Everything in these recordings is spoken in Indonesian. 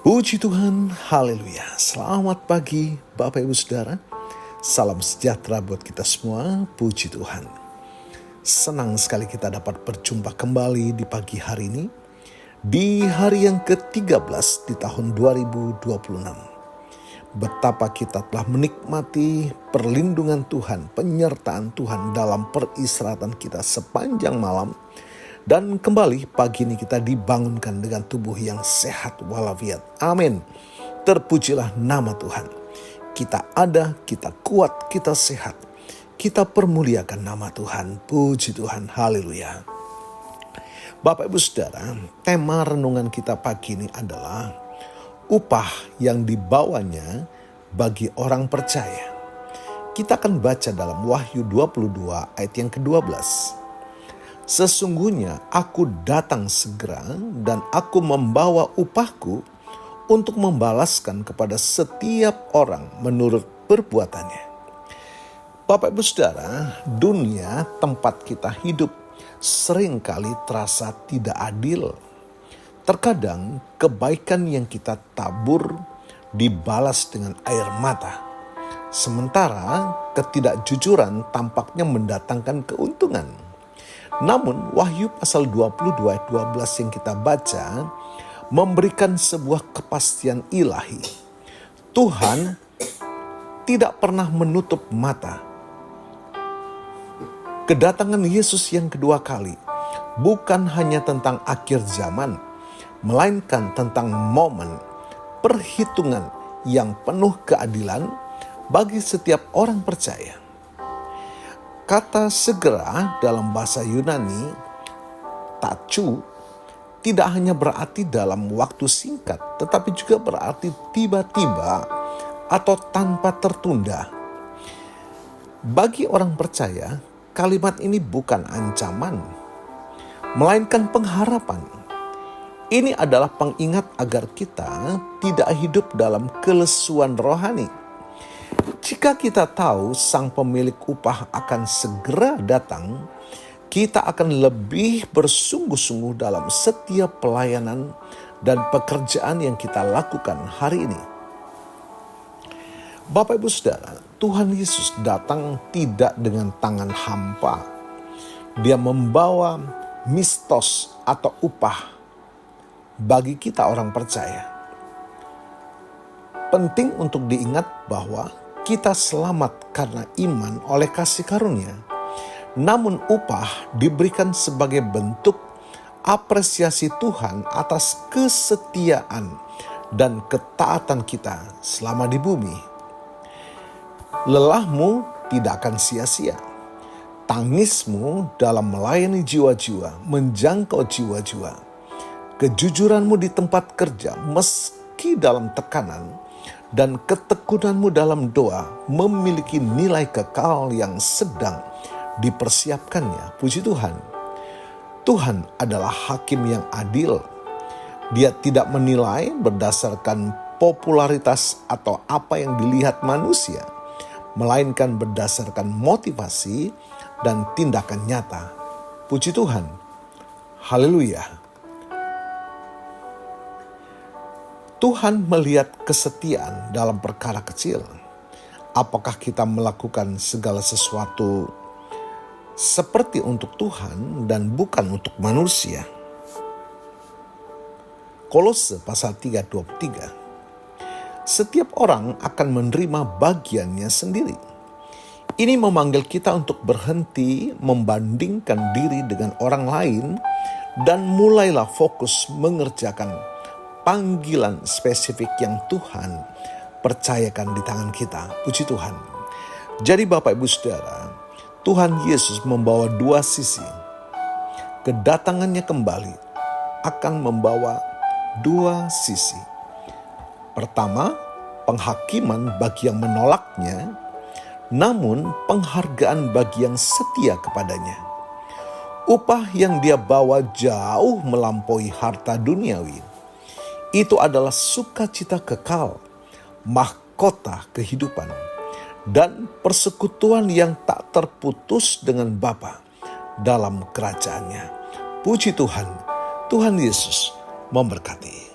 Puji Tuhan, haleluya. Selamat pagi Bapak Ibu Saudara. Salam sejahtera buat kita semua, puji Tuhan. Senang sekali kita dapat berjumpa kembali di pagi hari ini. Di hari yang ke-13 di tahun 2026. Betapa kita telah menikmati perlindungan Tuhan, penyertaan Tuhan dalam peristirahatan kita sepanjang malam. Dan kembali pagi ini kita dibangunkan dengan tubuh yang sehat walafiat. Amin. Terpujilah nama Tuhan. Kita ada, kita kuat, kita sehat. Kita permuliakan nama Tuhan. Puji Tuhan. Haleluya. Bapak Ibu Saudara, tema renungan kita pagi ini adalah upah yang dibawanya bagi orang percaya. Kita akan baca dalam Wahyu 22 ayat yang ke-12. Sesungguhnya aku datang segera dan aku membawa upahku untuk membalaskan kepada setiap orang menurut perbuatannya. Bapak Ibu Saudara, dunia tempat kita hidup seringkali terasa tidak adil. Terkadang kebaikan yang kita tabur dibalas dengan air mata. Sementara ketidakjujuran tampaknya mendatangkan keuntungan. Namun Wahyu pasal 22 ayat 12 yang kita baca memberikan sebuah kepastian ilahi. Tuhan tidak pernah menutup mata. Kedatangan Yesus yang kedua kali bukan hanya tentang akhir zaman, melainkan tentang momen perhitungan yang penuh keadilan bagi setiap orang percaya. Kata segera dalam bahasa Yunani, tachu, tidak hanya berarti dalam waktu singkat, tetapi juga berarti tiba-tiba atau tanpa tertunda. Bagi orang percaya, kalimat ini bukan ancaman, melainkan pengharapan. Ini adalah pengingat agar kita tidak hidup dalam kelesuan rohani. Jika kita tahu sang pemilik upah akan segera datang, kita akan lebih bersungguh-sungguh dalam setiap pelayanan dan pekerjaan yang kita lakukan hari ini. Bapak Ibu Saudara, Tuhan Yesus datang tidak dengan tangan hampa. Dia membawa mistos atau upah bagi kita orang percaya. Penting untuk diingat bahwa kita selamat karena iman oleh kasih karunia. Namun upah diberikan sebagai bentuk apresiasi Tuhan atas kesetiaan dan ketaatan kita selama di bumi. Lelahmu tidak akan sia-sia. Tangismu dalam melayani jiwa-jiwa, menjangkau jiwa-jiwa. Kejujuranmu di tempat kerja meski dalam tekanan, dan ketekunanmu dalam doa memiliki nilai kekal yang sedang dipersiapkannya. Puji Tuhan. Tuhan adalah hakim yang adil. Dia tidak menilai berdasarkan popularitas atau apa yang dilihat manusia, melainkan berdasarkan motivasi dan tindakan nyata. Puji Tuhan. Haleluya. Tuhan melihat kesetiaan dalam perkara kecil. Apakah kita melakukan segala sesuatu seperti untuk Tuhan dan bukan untuk manusia? Kolose pasal 3:23. Setiap orang akan menerima bagiannya sendiri. Ini memanggil kita untuk berhenti membandingkan diri dengan orang lain dan mulailah fokus mengerjakan panggilan spesifik yang Tuhan percayakan di tangan kita. Puji Tuhan. Jadi Bapak Ibu Saudara, Tuhan Yesus membawa dua sisi. Kedatangannya kembali akan membawa dua sisi. Pertama, penghakiman bagi yang menolaknya, namun penghargaan bagi yang setia kepadanya. Upah yang dia bawa jauh melampaui harta duniawi. Itu adalah sukacita kekal, mahkota kehidupan, dan persekutuan yang tak terputus dengan Bapa dalam kerajaannya. Puji Tuhan, Tuhan Yesus memberkati.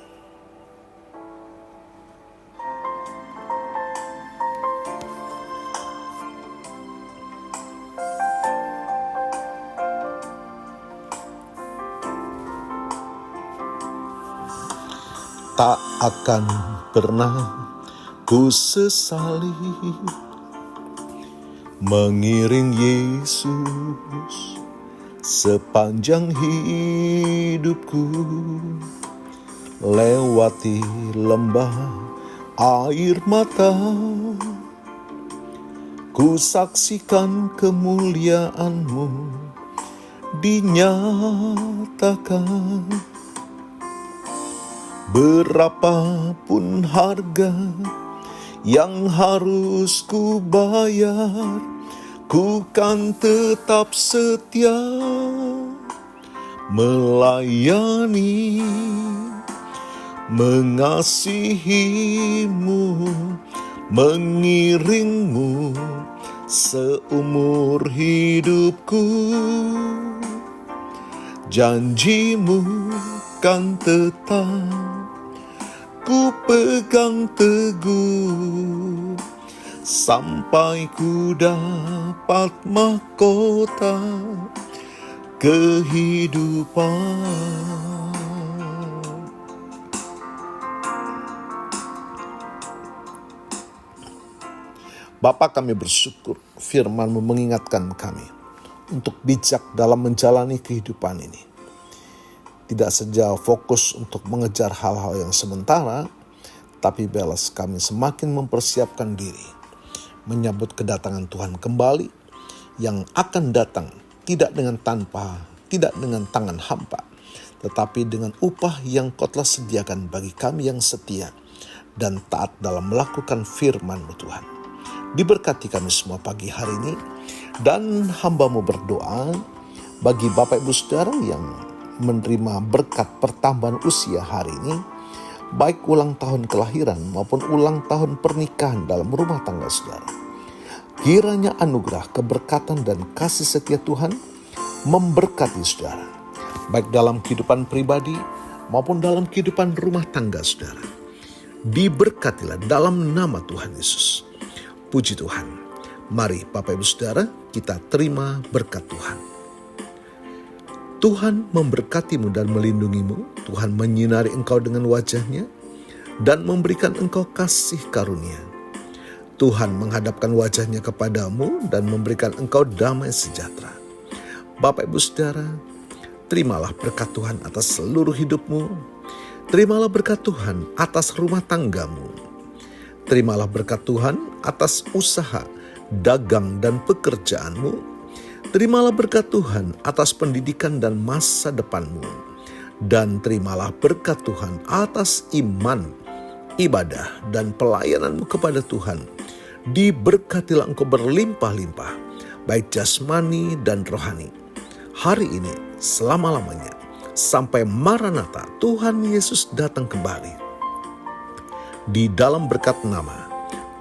tak akan pernah ku sesali mengiring Yesus sepanjang hidupku, lewati lembah air mata, ku saksikan kemuliaan-Mu dinyatakan. Berapapun harga yang harus ku bayar, ku kan tetap setia melayani, mengasihi-Mu, mengiring-Mu seumur hidupku. Janji-Mu kan tetap ku pegang teguh sampai ku dapat mahkota kehidupan. Bapa, kami bersyukur firman-Mu mengingatkan kami untuk bijak dalam menjalani kehidupan ini. Tidak saja fokus untuk mengejar hal-hal yang sementara, tapi balas kami semakin mempersiapkan diri menyambut kedatangan Tuhan kembali yang akan datang tidak dengan tangan hampa, tetapi dengan upah yang Kau telah sediakan bagi kami yang setia dan taat dalam melakukan firman-Mu Tuhan. Diberkati kami semua pagi hari ini, dan hamba-Mu berdoa bagi Bapak Ibu Saudara yang menerima berkat pertambahan usia hari ini, baik ulang tahun kelahiran maupun ulang tahun pernikahan dalam rumah tangga saudara. Kiranya anugerah, keberkatan, dan kasih setia Tuhan memberkati saudara, baik dalam kehidupan pribadi maupun dalam kehidupan rumah tangga saudara. Diberkatilah dalam nama Tuhan Yesus. Puji Tuhan. Mari Bapak Ibu Saudara, kita terima berkat Tuhan. Tuhan memberkatimu dan melindungimu. Tuhan menyinari engkau dengan wajah-Nya dan memberikan engkau kasih karunia. Tuhan menghadapkan wajah-Nya kepadamu dan memberikan engkau damai sejahtera. Bapak Ibu Saudara, terimalah berkat Tuhan atas seluruh hidupmu. Terimalah berkat Tuhan atas rumah tanggamu. Terimalah berkat Tuhan atas usaha, dagang, dan pekerjaanmu. Terimalah berkat Tuhan atas pendidikan dan masa depanmu. Dan terimalah berkat Tuhan atas iman, ibadah, dan pelayananmu kepada Tuhan. Diberkatilah engkau berlimpah-limpah, baik jasmani dan rohani, hari ini selama-lamanya, sampai Maranatha Tuhan Yesus datang kembali. Di dalam berkat nama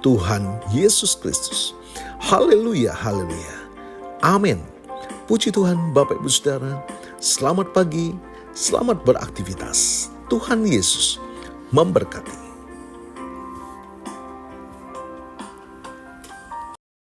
Tuhan Yesus Kristus. Haleluya, haleluya. Amin. Puji Tuhan Bapak Ibu Saudara. Selamat pagi, selamat beraktivitas. Tuhan Yesus memberkati.